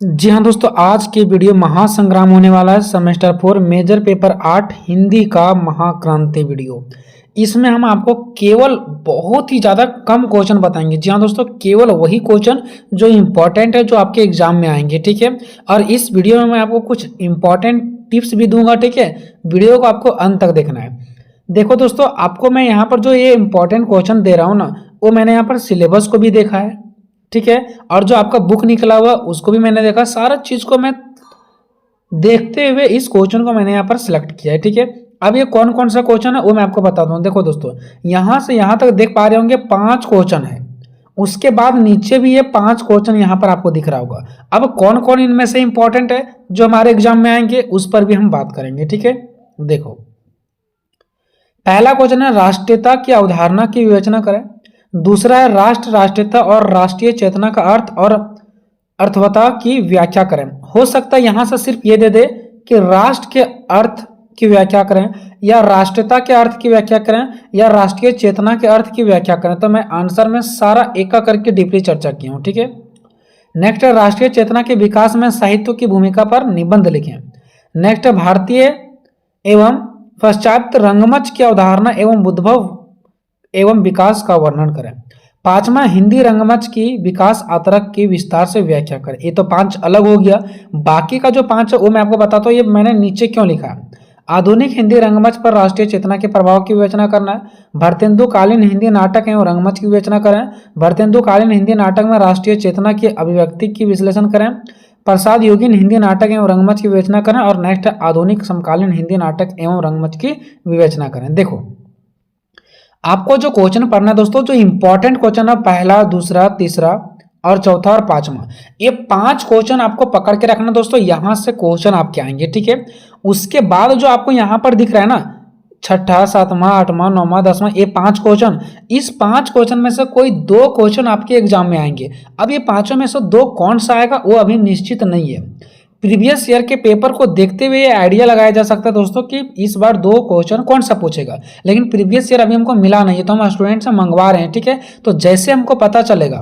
जी हाँ दोस्तों, आज की वीडियो महासंग्राम होने वाला है। सेमेस्टर 4 मेजर पेपर 8 हिंदी का महाक्रांति वीडियो। इसमें हम आपको केवल बहुत ही ज़्यादा कम क्वेश्चन बताएंगे। जी हाँ दोस्तों, केवल वही क्वेश्चन जो इम्पोर्टेंट है, जो आपके एग्जाम में आएंगे, ठीक है। और इस वीडियो में मैं आपको कुछ इम्पोर्टेंट टिप्स भी दूंगा, ठीक है। वीडियो को आपको अंत तक देखना है। देखो दोस्तों, आपको मैं यहाँ पर जो ये इम्पोर्टेंट क्वेश्चन दे रहा हूँ ना, वो मैंने यहाँ पर सिलेबस को भी देखा है, ठीक है। और जो आपका बुक निकला हुआ उसको भी मैंने देखा। सारा चीज को मैं देखते हुए इस क्वेश्चन को मैंने यहाँ पर सिलेक्ट किया है, ठीक है। अब ये कौन कौन सा क्वेश्चन है वो मैं आपको बताता हूँ। देखो दोस्तों, यहाँ से यहाँ तक देख पा रहे होंगे 5 क्वेश्चन है। उसके बाद नीचे भी ये 5 क्वेश्चन यहाँ पर आपको दिख रहा होगा। अब कौन कौन इनमें से इंपॉर्टेंट है जो हमारे एग्जाम में आएंगे, उस पर भी हम बात करेंगे, ठीक है। देखो, पहला क्वेश्चन है राष्ट्रीयता की अवधारणा की विवेचना करें। दूसरा है राष्ट्र, राष्ट्रीयता और राष्ट्रीय चेतना का अर्थ और अर्थवता की व्याख्या करें। हो सकता है यहां से सिर्फ ये दे दे कि राष्ट्र के अर्थ की व्याख्या करें, या राष्ट्रीयता के अर्थ की व्याख्या करें, या राष्ट्रीय चेतना के अर्थ की व्याख्या करें। तो मैं आंसर में सारा एक करके डीपली चर्चा की हूं, ठीक है। नेक्स्ट है राष्ट्रीय चेतना के विकास में साहित्य की भूमिका पर निबंध लिखें। नेक्स्ट है भारतीय एवं पश्चात रंगमंच की अवधारणा एवं उद्भव एवं विकास का वर्णन करें। पांचवा हिंदी रंगमंच की विकास आतरक की विस्तार से व्याख्या करें। ये तो 5 अलग हो गया। बाकी का जो 5 है वो मैं आपको बताता हूँ, ये मैंने नीचे क्यों लिखा है। आधुनिक हिंदी रंगमंच पर राष्ट्रीय चेतना के प्रभाव की विवेचना करना है। भारतेंदुकालीन हिंदी नाटक एवं रंगमंच की विवेचना करें। भारतेंदुकालीन हिंदी नाटक में राष्ट्रीय चेतना की अभिव्यक्ति की विश्लेषण करें। प्रसाद योगीन हिंदी नाटक एवं रंगमंच की विवेचना करें। और नेक्स्ट आधुनिक समकालीन हिंदी नाटक एवं रंगमंच की विवेचना करें। देखो, आपको जो क्वेश्चन पढ़ना है दोस्तों, जो इंपॉर्टेंट क्वेश्चन है, पहला, दूसरा, तीसरा और चौथा और 5वां, ये 5 क्वेश्चन आपको पकड़ के रखना दोस्तों। यहां से क्वेश्चन आपके आएंगे, ठीक है। उसके बाद जो आपको यहां पर दिख रहा है ना, छठा, 7वां, 8वां, 9वां, 10वां, ये 5 क्वेश्चन, इस 5 क्वेश्चन में से कोई 2 क्वेश्चन आपके एग्जाम में आएंगे। अब ये 5 में से 2 कौन सा आएगा वो अभी निश्चित नहीं है। प्रीवियस ईयर के पेपर को देखते हुए ये आइडिया लगाया जा सकता है दोस्तों कि इस बार 2 क्वेश्चन कौन सा पूछेगा। लेकिन प्रीवियस ईयर अभी हमको मिला नहीं है, तो हम स्टूडेंट से मंगवा रहे हैं, ठीक है। तो जैसे हमको पता चलेगा,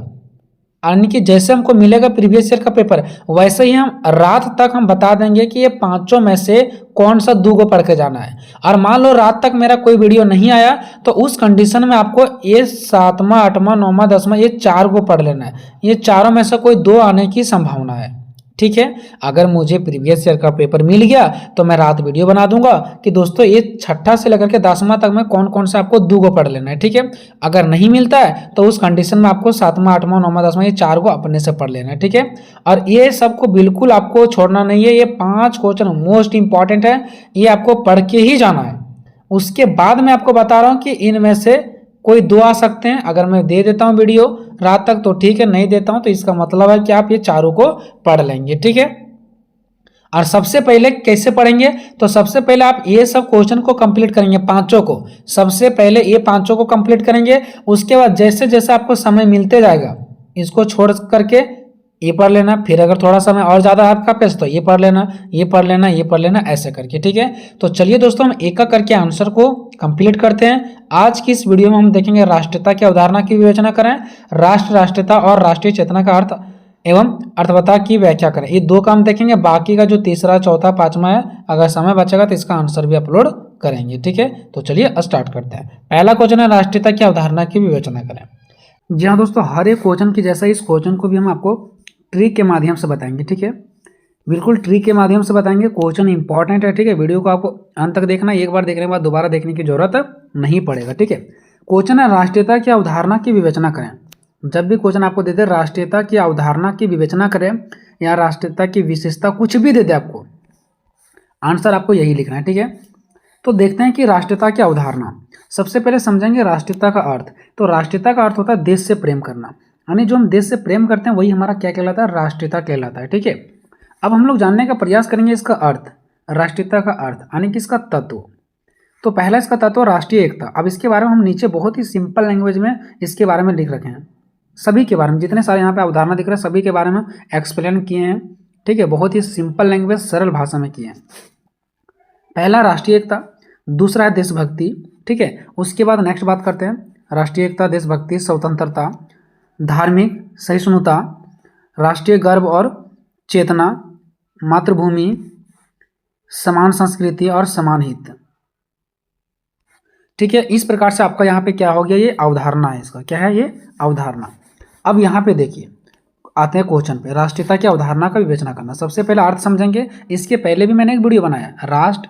यानी कि जैसे हमको मिलेगा प्रीवियस ईयर का पेपर, वैसे ही हम रात तक हम बता देंगे कि ये 5 में से कौन सा 2 को पढ़ के जाना है। और मान लो रात तक मेरा कोई वीडियो नहीं आया, तो उस कंडीशन में आपको ये 7वां, 8वां, 9वां, 10वां, ये 4 को पढ़ लेना है। ये चारों में से कोई 2 आने की संभावना है, ठीक है। अगर मुझे प्रीवियस ईयर का पेपर मिल गया तो मैं रात वीडियो बना दूंगा कि दोस्तों ये छठा से लेकर के 10वां तक में कौन कौन सा आपको 2 को पढ़ लेना है, ठीक है। अगर नहीं मिलता है तो उस कंडीशन में आपको 7वां, 8वां, 9वां, 10वां, ये 4 को अपने से पढ़ लेना है, ठीक है। और ये सबको बिल्कुल आपको छोड़ना नहीं है। ये 5 क्वेश्चन मोस्ट इंपॉर्टेंट है, ये आपको पढ़ के ही जाना है। उसके बाद मैं आपको बता रहा हूँ कि इनमें से कोई 2 आ सकते हैं। अगर मैं दे देता हूं वीडियो रात तक तो ठीक है, नहीं देता हूं तो इसका मतलब है कि आप ये चारों को पढ़ लेंगे, ठीक है। और सबसे पहले कैसे पढ़ेंगे, तो सबसे पहले आप ये सब क्वेश्चन को कंप्लीट करेंगे, 5 को। सबसे पहले ये 5 को कंप्लीट करेंगे। उसके बाद जैसे जैसे आपको समय मिलते जाएगा, इसको छोड़ करके ये पढ़ लेना। फिर अगर थोड़ा समय और ज़्यादा आपका पेस तो ये पढ़ लेना, ये पढ़ लेना, ये पढ़ लेना, ऐसे करके, ठीक है। तो चलिए दोस्तों, हम एक करके आंसर को कंप्लीट करते हैं। आज की इस वीडियो में हम देखेंगे राष्ट्रीयता की अवधारणा की विवेचना करें, राष्ट्र, राष्ट्रीयता और राष्ट्रीय चेतना का अर्थ एवं अर्थवता की व्याख्या करें। ये 2 काम देखेंगे। बाकी का जो तीसरा, चौथा, 5वां है, अगर समय बचेगा तो इसका आंसर भी अपलोड करेंगे, ठीक है। तो चलिए स्टार्ट करते हैं। पहला क्वेश्चन है राष्ट्रीयता की अवधारणा की विवेचना करें। जी हाँ दोस्तों, हर एक क्वेश्चन की जैसा इस क्वेश्चन को भी हम आपको ट्रिक के माध्यम से बताएंगे, ठीक है। बिल्कुल ट्रिक के माध्यम से बताएंगे। क्वेश्चन इंपॉर्टेंट है, ठीक है। वीडियो को आपको अंत तक देखना, एक बार देखने के बाद दोबारा देखने की जरूरत नहीं पड़ेगा, ठीक है। क्वेश्चन है राष्ट्रीयता की अवधारणा की विवेचना करें। जब भी क्वेश्चन आपको दे दे राष्ट्रीयता की अवधारणा की विवेचना करें या राष्ट्रीयता की विशेषता, कुछ भी दे दे आपको, आंसर आपको यही लिखना है, ठीक है। तो देखते हैं कि राष्ट्रीयता की अवधारणा। सबसे पहले समझेंगे राष्ट्रीयता का अर्थ। तो राष्ट्रीयता का अर्थ होता है देश से प्रेम करना, यानी जो हम देश से प्रेम करते हैं वही हमारा क्या कहलाता है, राष्ट्रीयता कहलाता है, ठीक है। अब हम लोग जानने का प्रयास करेंगे इसका अर्थ, राष्ट्रीयता का अर्थ, यानी कि इसका तत्व। तो पहला इसका तत्व राष्ट्रीय एकता। अब इसके बारे में हम नीचे बहुत ही सिंपल लैंग्वेज में इसके बारे में लिख रखे हैं। सभी के बारे में, जितने सारे यहाँ पे अवधारणा दिख रहे हैं, सभी के बारे में एक्सप्लेन किए हैं, ठीक है। बहुत ही सिंपल लैंग्वेज, सरल भाषा में किए हैं। पहला राष्ट्रीय एकता, दूसरा है देशभक्ति, ठीक है। उसके बाद नेक्स्ट बात करते हैं राष्ट्रीय एकता, देशभक्ति, स्वतंत्रता, धार्मिक सहिष्णुता, राष्ट्रीय गर्व और चेतना, मातृभूमि, समान संस्कृति और समान हित। ठीक है, इस प्रकार से आपका यहाँ पे क्या हो गया, ये अवधारणा है। इसका क्या है, ये अवधारणा। अब यहाँ पे देखिए, आते हैं क्वेश्चन पे, राष्ट्रीयता की अवधारणा का विवेचना करना। सबसे पहले अर्थ समझेंगे। इसके पहले भी मैंने एक वीडियो बनाया, राष्ट्र,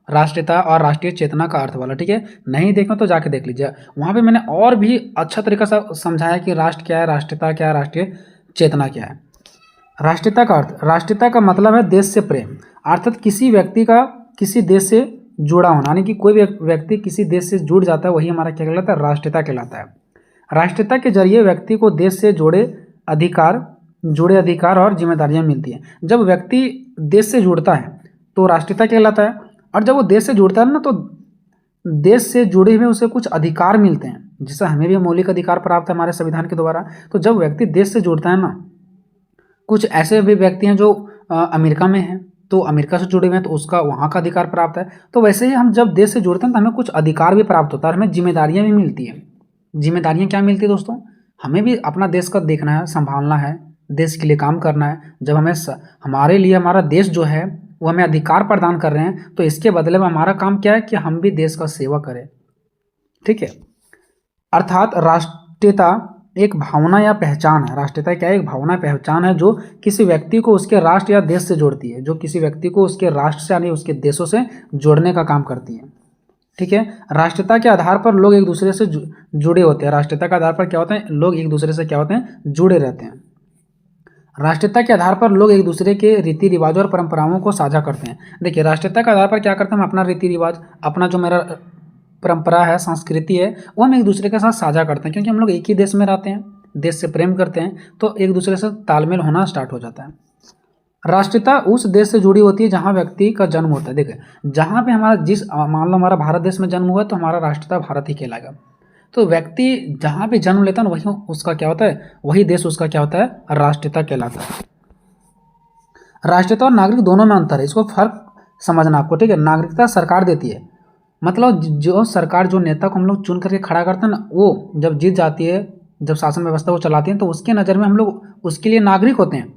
राष्ट्रीयता और राष्ट्रीय चेतना का अर्थ वाला। ठीक है, नहीं देखना तो जाके देख लीजिए, वहाँ पे मैंने और भी अच्छा तरीका से समझाया कि राष्ट्र क्या है, राष्ट्रीयता क्या है, राष्ट्रीय चेतना क्या है। राष्ट्रीयता का अर्थ, राष्ट्रीयता का मतलब है देश से प्रेम, अर्थात किसी व्यक्ति का किसी देश से जुड़ा होना, यानी कि कोई भी व्यक्ति किसी देश से जुड़ जाता है, वही हमारा क्या कहलाता है, राष्ट्रीयता कहलाता है। राष्ट्रीयता के जरिए व्यक्ति को देश से जुड़े अधिकार और जिम्मेदारियां मिलती हैं। जब व्यक्ति देश से जुड़ता है तो राष्ट्रीयता कहलाता है, और जब वो देश से जुड़ता है ना, तो देश से जुड़े हुए उसे कुछ अधिकार मिलते हैं, जिससे हमें भी मौलिक अधिकार प्राप्त है हमारे संविधान के द्वारा। तो जब व्यक्ति देश से जुड़ता है ना, कुछ ऐसे भी व्यक्ति हैं जो अमेरिका में हैं, तो अमेरिका से जुड़े हुए हैं, तो उसका वहाँ का अधिकार प्राप्त है। तो वैसे ही हम जब देश से जुड़ते हैं तो हमें कुछ अधिकार भी प्राप्त होता है, हमें जिम्मेदारियाँ भी मिलती हैं। जिम्मेदारियाँ क्या मिलती है दोस्तों, हमें भी अपना देश का देखना है, संभालना है, देश के लिए काम करना है। जब हमें हमारे लिए हमारा देश जो है वो हमें अधिकार प्रदान कर रहे हैं, तो इसके बदले में हमारा काम क्या है कि हम भी देश का सेवा करें। ठीक है, अर्थात राष्ट्रीयता एक भावना या पहचान है। राष्ट्रीयता क्या है, एक भावना पहचान है जो किसी व्यक्ति को उसके राष्ट्र या देश से जोड़ती है, जो किसी व्यक्ति को उसके राष्ट्र से यानी उसके देशों से जोड़ने का काम करती है। ठीक है, राष्ट्रीयता के आधार पर लोग एक दूसरे से जुड़े होते हैं। राष्ट्रीयता के आधार पर क्या होते हैं, लोग एक दूसरे से क्या होते हैं, जुड़े रहते हैं। राष्ट्रीयता के आधार पर लोग एक दूसरे के रीति रिवाजों और परंपराओं को साझा करते हैं। देखिए, राष्ट्रीयता के आधार पर क्या करते हैं, हम अपना रीति रिवाज, अपना जो मेरा परंपरा है, संस्कृति है, वो हम एक दूसरे के साथ साझा करते हैं, क्योंकि हम लोग एक ही देश में रहते हैं, देश से प्रेम करते हैं, तो एक दूसरे से तालमेल होना स्टार्ट हो जाता है। राष्ट्रीयता उस देश से जुड़ी होती है जहाँ व्यक्ति का जन्म होता है। देखिए, जहाँ पे हमारा मान लो हमारा भारत देश में जन्म हुआ तो हमारा राष्ट्रीयता भारत ही कहलाएगा। तो व्यक्ति जहाँ पे जन्म लेता है ना, वही उसका क्या होता है, वही देश उसका क्या होता है, राष्ट्रीयता कहलाता है। राष्ट्रीयता और नागरिक दोनों में अंतर है, इसको फर्क समझना आपको। ठीक है, नागरिकता सरकार देती है, मतलब जो सरकार, जो नेता को हम लोग चुन करके खड़ा करते हैं ना, वो जब जीत जाती है, जब शासन व्यवस्था को चलाती है, तो उसके नज़र में हम लोग उसके लिए नागरिक होते हैं।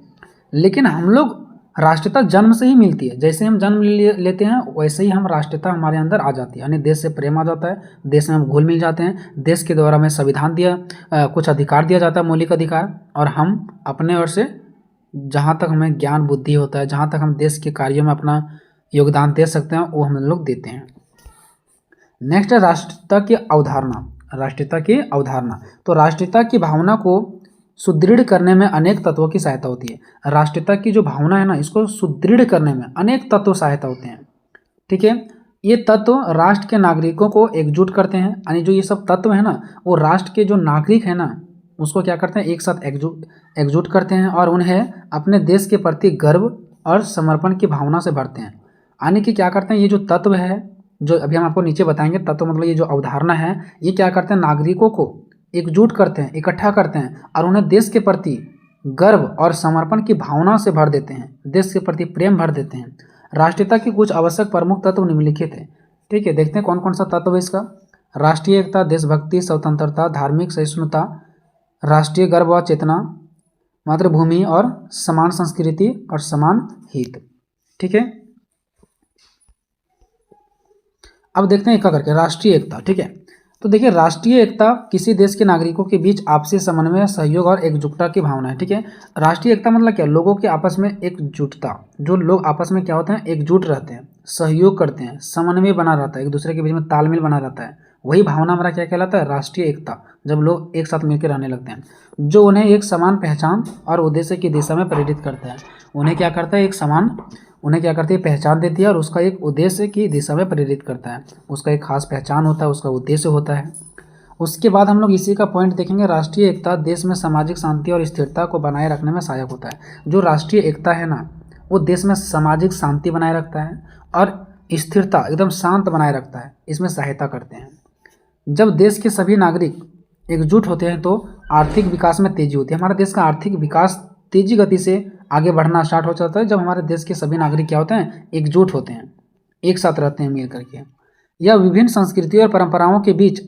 लेकिन हम लोग राष्ट्रीयता जन्म से ही मिलती है, जैसे हम जन्म लेते हैं वैसे ही हम राष्ट्रीयता हमारे अंदर आ जाती है, यानी देश से प्रेम आ जाता है, देश में हम घुल मिल जाते हैं, देश के द्वारा हमें संविधान कुछ अधिकार दिया जाता है, मौलिक अधिकार, और हम अपने ओर से जहाँ तक हमें ज्ञान बुद्धि होता है, जहाँ तक हम देश के कार्यों में अपना योगदान दे सकते हैं, वो हम लोग देते हैं। नेक्स्ट है राष्ट्रीयता की अवधारणा। राष्ट्रीयता की अवधारणा, तो राष्ट्रीयता की भावना को सुदृढ़ करने में अनेक तत्वों की सहायता होती है। राष्ट्रीयता की जो भावना है ना, इसको सुदृढ़ करने में अनेक तत्व सहायता होते हैं। ठीक है, ये तत्व राष्ट्र के नागरिकों को एकजुट करते हैं, यानी जो ये सब तत्व है ना, वो राष्ट्र के जो नागरिक है ना, उसको क्या करते हैं, एक साथ एकजुट करते हैं, और उन्हें अपने देश के प्रति गर्व और समर्पण की भावना से भरते हैं। यानी कि क्या करते हैं, ये जो तत्व है, जो अभी हम आपको नीचे बताएंगे, तत्व मतलब ये जो अवधारणा है, ये क्या करते हैं, नागरिकों को एकजुट करते हैं, इकट्ठा करते हैं, और उन्हें देश के प्रति गर्व और समर्पण की भावना से भर देते हैं, देश के प्रति प्रेम भर देते हैं। राष्ट्रीयता की कुछ आवश्यक प्रमुख तत्व निम्नलिखित है। ठीक है, देखते हैं कौन कौन सा तत्व है इसका। राष्ट्रीय एकता, देशभक्ति, स्वतंत्रता, धार्मिक सहिष्णुता, राष्ट्रीय गर्व व चेतना, मातृभूमि और समान संस्कृति और समान हित। ठीक है, अब देखते हैं एक करके राष्ट्रीय एकता। ठीक है, तो देखिए, राष्ट्रीय एकता किसी देश के नागरिकों के बीच आपसी समन्वय, सहयोग और एकजुटता की भावना है। ठीक है, राष्ट्रीय एकता मतलब क्या, लोगों के आपस में एकजुटता, जो लोग आपस में क्या होते हैं, एकजुट रहते हैं, सहयोग करते हैं, समन्वय बना रहता है, एक दूसरे के बीच में तालमेल बना रहता है, वही भावना हमारा क्या कहलाता है, राष्ट्रीय एकता। जब लोग एक साथ मिलकर रहने लगते हैं, जो उन्हें एक समान पहचान और उद्देश्य की दिशा में प्रेरित करता है। उन्हें क्या करता है, उन्हें क्या करती है, पहचान देती है, और उसका एक उद्देश्य की दिशा में प्रेरित करता है। उसका एक खास पहचान होता है, उसका उद्देश्य होता है। उसके बाद हम लोग इसी का पॉइंट देखेंगे, राष्ट्रीय एकता देश में सामाजिक शांति और स्थिरता को बनाए रखने में सहायक होता है। जो राष्ट्रीय एकता है ना, वो देश में सामाजिक शांति बनाए रखता है और स्थिरता एकदम शांत बनाए रखता है, इसमें सहायता करते हैं। जब देश के सभी नागरिक एकजुट होते हैं तो आर्थिक विकास में तेजी होती है। हमारे देश का आर्थिक विकास तेजी गति से आगे बढ़ना स्टार्ट हो जाता है जब हमारे देश के सभी नागरिक क्या होते हैं, एकजुट होते हैं, एक साथ रहते हैं मिल करके। यह विभिन्न संस्कृतियों और परंपराओं के बीच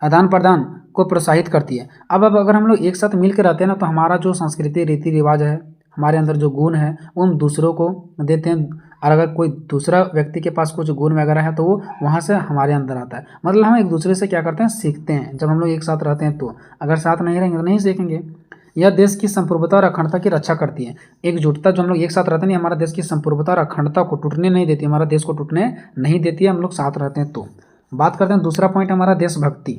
आदान प्रदान को प्रोत्साहित करती है। अब अगर हम लोग एक साथ मिल कर रहते हैं ना, तो हमारा जो संस्कृति रीति रिवाज है, हमारे अंदर जो गुण है वो हम दूसरों को देते हैं, और अगर कोई दूसरा व्यक्ति के पास कुछ गुण वगैरह है तो वो वहाँ से हमारे अंदर आता है। मतलब हम एक दूसरे से क्या करते हैं, सीखते हैं। जब हम लोग एक साथ रहते हैं तो, अगर साथ नहीं रहेंगे तो नहीं सीखेंगे। यह देश की संप्रभुता और अखंडता की रक्षा करती है। एकजुटता, जो हम लोग एक साथ रहते हैं, हमारा देश की संप्रभुता और अखंडता को टूटने नहीं देती, हमारा देश को टूटने नहीं देती है, हम लोग साथ रहते हैं तो। बात करते हैं दूसरा पॉइंट हमारा देशभक्ति।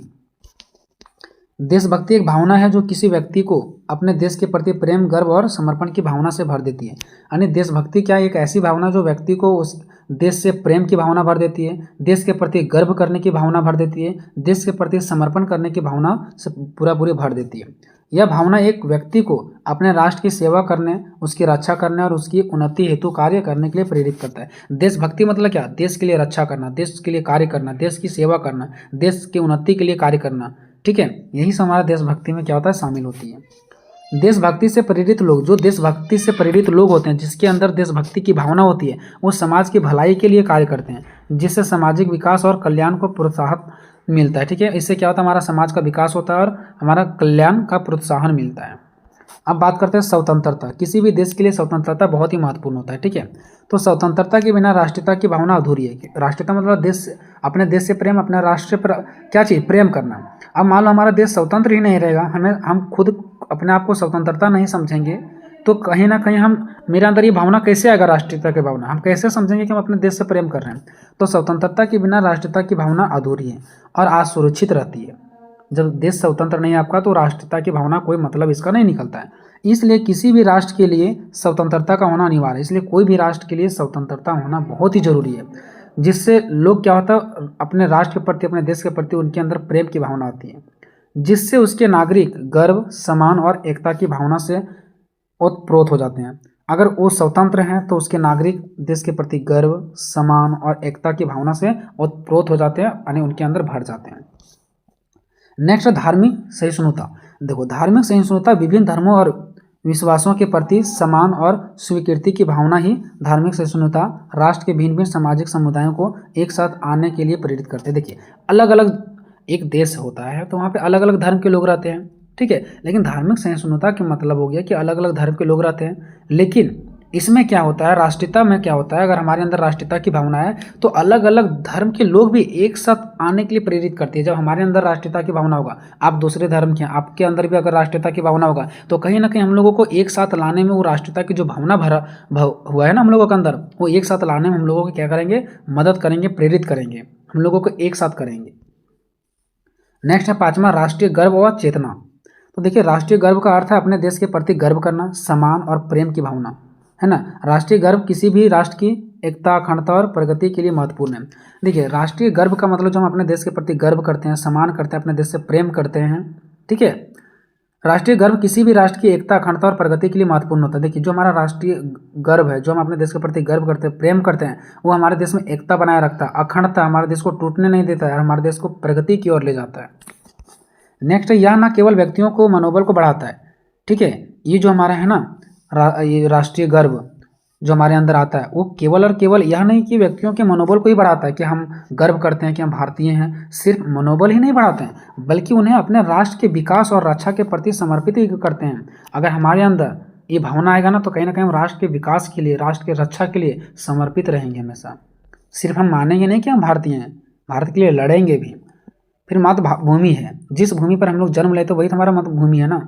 देशभक्ति एक भावना है जो किसी व्यक्ति को अपने देश के प्रति प्रेम, गर्व और समर्पण की भावना से भर देती है। यानी देशभक्ति क्या है, एक ऐसी भावना जो व्यक्ति को उस देश से प्रेम की भावना भर देती है, देश के प्रति गर्व करने की भावना भर देती है, देश के प्रति समर्पण करने की भावना से पूरी भर देती है। यह भावना एक व्यक्ति को अपने राष्ट्र की सेवा करने, उसकी रक्षा करने और उसकी उन्नति हेतु कार्य करने के लिए प्रेरित करता है। देशभक्ति मतलब क्या, देश के लिए रक्षा करना, देश के लिए कार्य करना, देश की सेवा करना, देश की उन्नति के लिए कार्य करना। ठीक है, यही सब हमारा देशभक्ति में क्या होता है, शामिल होती है। देशभक्ति से प्रेरित लोग, जो देशभक्ति से प्रेरित लोग होते हैं, जिसके अंदर देशभक्ति की भावना होती है, वो समाज की भलाई के लिए कार्य करते हैं, जिससे सामाजिक विकास और कल्याण को प्रोत्साहन मिलता है। ठीक है, इससे क्या होता है, हमारा समाज का विकास होता है और हमारा कल्याण का प्रोत्साहन मिलता है। अब बात करते हैं स्वतंत्रता। किसी भी देश के लिए स्वतंत्रता बहुत ही महत्वपूर्ण होता है। ठीक है, तो स्वतंत्रता के बिना राष्ट्रीयता की भावना अधूरी है। राष्ट्रीयता मतलब देश, अपने देश से प्रेम, अपने राष्ट्र पर क्या चीज़, प्रेम करना। अब मान लो हमारा देश स्वतंत्र ही नहीं रहेगा, हम खुद अपने आप को स्वतंत्रता नहीं समझेंगे, तो कहीं ना कहीं मेरे अंदर ये भावना कैसे आएगा, राष्ट्रीयता की भावना, हम कैसे समझेंगे कि हम अपने देश से प्रेम कर रहे हैं। तो स्वतंत्रता के बिना राष्ट्रीयता की भावना अधूरी है और असुरक्षित रहती है। जब देश स्वतंत्र नहीं है आपका, तो राष्ट्रीयता की भावना कोई मतलब इसका नहीं निकलता है। इसलिए किसी भी राष्ट्र के लिए स्वतंत्रता का होना अनिवार्य है। इसलिए कोई भी राष्ट्र के लिए स्वतंत्रता होना बहुत ही जरूरी है, जिससे लोग क्या होता है, अपने राष्ट्र के प्रति, अपने देश के प्रति उनके अंदर प्रेम की भावना आती है, जिससे उसके नागरिक गर्व, सम्मान और एकता की भावना से ओतप्रोत हो जाते हैं। अगर वो स्वतंत्र हैं तो उसके नागरिक देश के प्रति गर्व, सम्मान और एकता की भावना से ओतप्रोत हो जाते हैं, यानी उनके अंदर भर जाते हैं। नेक्स्ट, धार्मिक सहिष्णुता। देखो, धार्मिक सहिष्णुता विभिन्न धर्मों और विश्वासों के प्रति सम्मान और स्वीकृति की भावना ही धार्मिक सहिष्णुता राष्ट्र के भिन्न भिन्न सामाजिक समुदायों को एक साथ आने के लिए प्रेरित करते हैं। देखिए, अलग अलग एक देश होता है तो वहाँ पे अलग अलग धर्म के लोग रहते हैं। ठीक है, लेकिन धार्मिक सहिष्णुता का मतलब हो गया कि अलग अलग धर्म के लोग रहते हैं, लेकिन इसमें क्या होता है, राष्ट्रीयता में क्या होता है, अगर हमारे अंदर राष्ट्रीयता की भावना है तो अलग अलग धर्म के लोग भी एक साथ आने के लिए प्रेरित करती है। जब हमारे अंदर राष्ट्रीयता की भावना होगा, आप दूसरे धर्म के हैं, आपके अंदर भी अगर राष्ट्रीयता की भावना होगा, तो कहीं ना कहीं हम लोगों को एक साथ लाने में, वो राष्ट्रीयता की जो भावना हुआ है ना हम लोगों के अंदर, वो एक साथ लाने में हम लोगों को क्या करेंगे, मदद करेंगे, प्रेरित करेंगे, हम लोगों को एक साथ करेंगे। नेक्स्ट है पांचवा, राष्ट्रीय गर्व और चेतना। तो देखिए, राष्ट्रीय गर्व का अर्थ है अपने देश के प्रति गर्व करना, सम्मान और प्रेम की भावना, है ना। राष्ट्रीय गर्व किसी भी राष्ट्र की एकता, अखंडता और प्रगति के लिए महत्वपूर्ण है। देखिए, राष्ट्रीय गर्व का मतलब जो हम अपने देश के प्रति गर्व करते हैं, सम्मान करते हैं, अपने देश से प्रेम करते हैं। ठीक है, राष्ट्रीय गर्व किसी भी राष्ट्र की एकता, अखंडता और प्रगति के लिए महत्वपूर्ण होता है। देखिए, जो हमारा राष्ट्रीय गर्व है, जो हम अपने देश के प्रति गर्व करते हैं, प्रेम करते हैं, वो हमारे देश में एकता बनाए रखता है, अखंडता, हमारे देश को टूटने नहीं देता है, हमारे देश को प्रगति की ओर ले जाता है। नेक्स्ट, यह न केवल व्यक्तियों को मनोबल को बढ़ाता है। ठीक है, ये जो हमारा है ना ये राष्ट्रीय गर्व जो हमारे अंदर आता है, वो केवल और केवल यह नहीं कि व्यक्तियों के मनोबल को ही बढ़ाता है कि हम गर्व करते हैं कि हम भारतीय हैं, सिर्फ मनोबल ही नहीं बढ़ाते हैं, बल्कि उन्हें अपने राष्ट्र के विकास और रक्षा के प्रति समर्पित भी करते हैं। अगर हमारे अंदर ये भावना आएगा ना, तो कहीं ना कहीं हम राष्ट्र के विकास के लिए, राष्ट्र के रक्षा के लिए समर्पित रहेंगे हमेशा। सिर्फ हम मानेंगे नहीं कि हम भारतीय हैं, भारत के लिए लड़ेंगे भी। फिर मातृभूमि है, जिस भूमि पर हम लोग जन्म लेते हैं वही तो हमारा मातृभूमि है ना।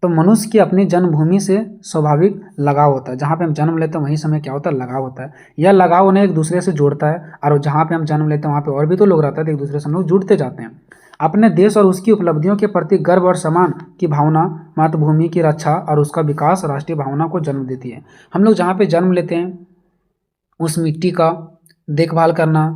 तो मनुष्य की अपनी जन्मभूमि से स्वाभाविक लगाव होता है। जहाँ पे हम जन्म लेते हैं वहीं समय क्या होता है, लगाव होता है। यह लगाव उन्हें एक दूसरे से जोड़ता है, और जहाँ पे हम जन्म लेते हैं वहाँ पे और भी तो लोग रहते हैं, तो एक दूसरे से हम लोग जुड़ते जाते हैं। अपने देश और उसकी उपलब्धियों के प्रति गर्व और सम्मान की भावना मातृभूमि की रक्षा और उसका विकास राष्ट्रीय भावना को जन्म देती है। हम लोग जहाँ पे जन्म लेते हैं उस मिट्टी का देखभाल करना,